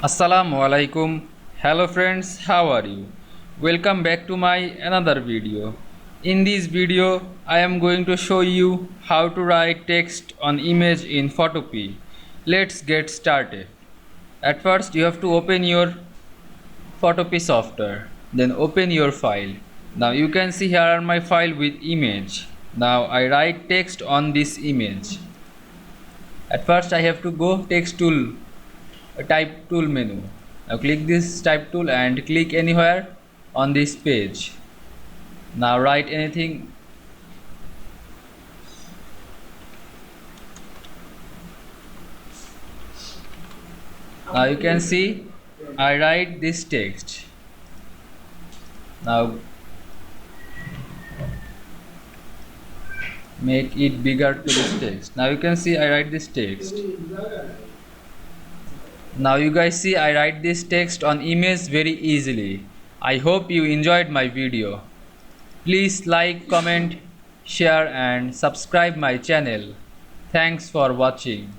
Assalamu Walaikum. Hello friends, how are you? Welcome back to my another video. In this video, I am going to show you how to write text on image in Photopea. Let's get started. At first, you have to open your Photopea software. Then open your file. Now you can see here are my file with image. Now I write text on this image. At first, I have to go text tool, type tool menu. Now click this type tool and click anywhere on this page. Now write anything. Now you can see I write this text. Now make it bigger to this text. Now you can see I write this text. Now you guys see I write this text on image very easily. I hope you enjoyed my video. Please like, comment, share and subscribe my channel. Thanks for watching.